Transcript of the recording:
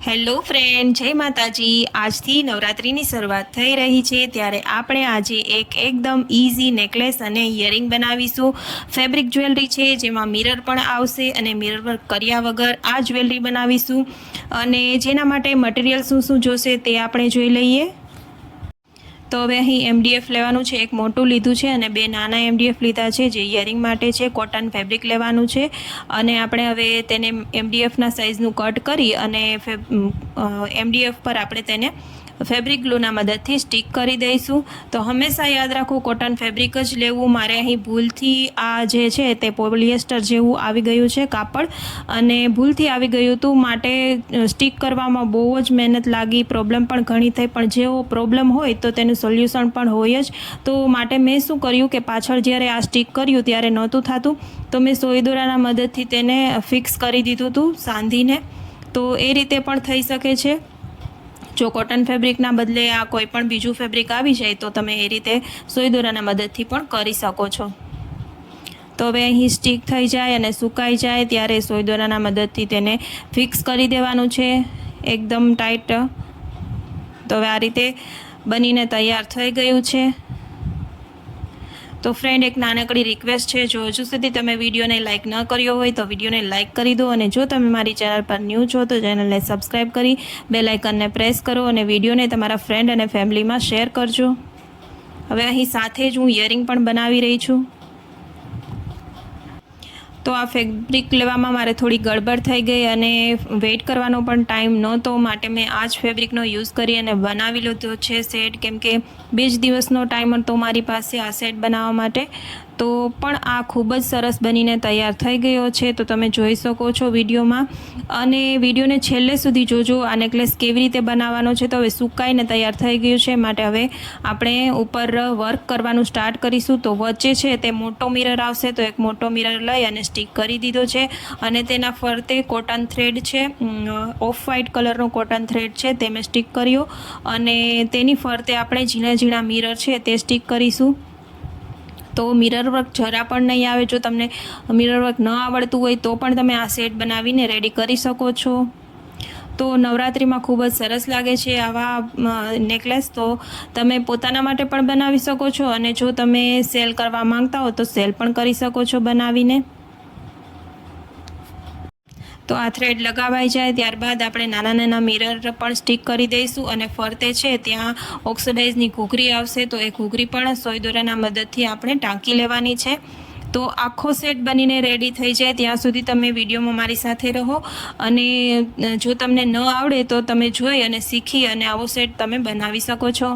Hello friend, જય માતાજી। આજથી નવરાત્રિની શરૂઆત થઈ રહી છે, ત્યારે આપણે આજે એકદમ ઇઝી નેકલેસ અને ઇયરિંગ બનાવીશું। ફેબ્રિક જ્વેલરી છે, જેમાં મિરર પણ આવશે અને મિરર વર્ક કર્યા વગર આ જ્વેલરી બનાવીશું। અને જેના માટે મટીરિયલ શું જોશે તે આપણે જોઈ લઈએ। તો હવે અહીં MDF લેવાનું છે, એક મોટું લીધું છે અને બે નાના MDF લીધા છે, જે ઇયરિંગ માટે છે। કોટન ફેબ્રિક લેવાનું છે અને આપણે હવે તેને MDFના સાઇઝનું કટ કરી અને MDF પર આપણે તેને ફેબ્રિક ગ્લુના મદદથી સ્ટીક કરી દઈશું। તો હંમેશા યાદ રાખો, કોટન ફેબ્રિક જ લેવું। મારે અહીં ભૂલથી આ જે છે તે પોલિએસ્ટર જેવું આવી ગયું છે કાપડ, અને ભૂલથી આવી ગયું હતું, માટે સ્ટીક કરવામાં બહુ જ મહેનત લાગી, પ્રોબ્લેમ પણ ઘણી થઈ। પણ જેવો પ્રોબ્લેમ હોય તો તેનું સોલ્યુશન પણ હોય જ। તો માટે મેં શું કર્યું કે પાછળ જ્યારે આ સ્ટીક કર્યું ત્યારે નહોતું થતું, તો મેં સોય દોરાના મદદથી તેને ફિક્સ કરી દીધું હતું સાંધીને। તો એ રીતે પણ થઈ શકે છે। જો કોટન ફેબ્રિકના બદલે આ કોઈ પણ બીજું ફેબ્રિક આવી જાય તો તમે એ રીતે સોય દોરાના મદદથી પણ કરી શકો છો। તો હવે અહીં સ્ટીક થઈ જાય અને સુકાઈ જાય ત્યારે સોય દોરાના મદદથી તેને ફિક્સ કરી દેવાનું છે એકદમ ટાઈટ। તો હવે આ રીતે બનીને તૈયાર થઈ ગયું છે। તો ફ્રેન્ડ, એક નાનકડી રિક્વેસ્ટ છે, જો હજુ સુધી તમે વિડીયોને લાઇક ન કર્યો હોય તો વિડીયોને લાઇક કરી દો, અને જો તમે મારી ચેનલ પર ન્યૂ છો તો ચેનલને સબસ્ક્રાઈબ કરી બેલ આઇકનને પ્રેસ કરો અને વિડીયોને તમારા ફ્રેન્ડ અને ફેમિલીમાં શેર કરજો। હવે અહીં સાથે જ હું ઇયરિંગ પણ બનાવી રહી છું। તો આ ફેબ્રિક લેવામાં મારે થોડી ગડબડ થઈ ગઈ અને વેઇટ કરવાનો પણ ટાઈમ નહોતો, માટે મેં આ જ ફેબ્રિકનો યુઝ કરી અને બનાવી લીધો છે સેટ, કેમ કે 2 જ દિવસનો ટાઈમ હતો મારી પાસે આ સેટ બનાવવા માટે। તો પણ આ ખૂબ જ સરસ બનીને તૈયાર થઈ ગયો છે, તો તમે જોઈ શકો છો વિડીયોમાં, અને વિડીયોને છેલ્લે સુધી જોજો। આ નેકલેસ કેવી રીતે બનાવવાનો છે, તો હવે સુકાઈને તૈયાર થઈ ગયું છે, માટે હવે આપણે ઉપર વર્ક કરવાનું સ્ટાર્ટ કરીશું। તો વચ્ચે છે તે મોટો મિરર આવશે, તો એક મોટો મિરર લઈ અને સ્ટીક કરી દીધો છે, અને તેના ફરતે કોટન થ્રેડ છે, ઓફ વ્હાઇટ કલરનો કોટન થ્રેડ છે તે મેં સ્ટીક કર્યો, અને તેની ફરતે આપણે ઝીણા ઝીણા મિરર છે તે સ્ટીક કરીશું। તો મિરર વર્ક જરા પણ નહીં આવે। જો તમને મિરર વર્ક ન આવડતું હોય તો પણ તમે આ સેટ બનાવીને રેડી કરી શકો છો। તો નવરાત્રિમાં ખૂબ જ સરસ લાગે છે આવા નેકલેસ, તો તમે પોતાના માટે પણ બનાવી શકો છો, અને જો તમે સેલ કરવા માંગતા હો તો સેલ પણ કરી શકો છો બનાવીને। તો આ થ્રેડ લગાવાઈ જાય ત્યારબાદ આપણે નાના નાના મિરર પણ સ્ટીક કરી દઈશું, અને ફરતે છે ત્યાં ઓક્સિડાઇઝની ઘૂઘરી આવશે, તો એ ઘૂઘરી પણ સોય દોરાના મદદથી આપણે ટાંકી લેવાની છે। તો આખો સેટ બનીને રેડી થઈ જાય ત્યાં સુધી તમે વિડીયોમાં મારી સાથે રહો, અને જો તમને ન આવડે તો તમે જોઈ અને શીખી અને આવો સેટ તમે બનાવી શકો છો।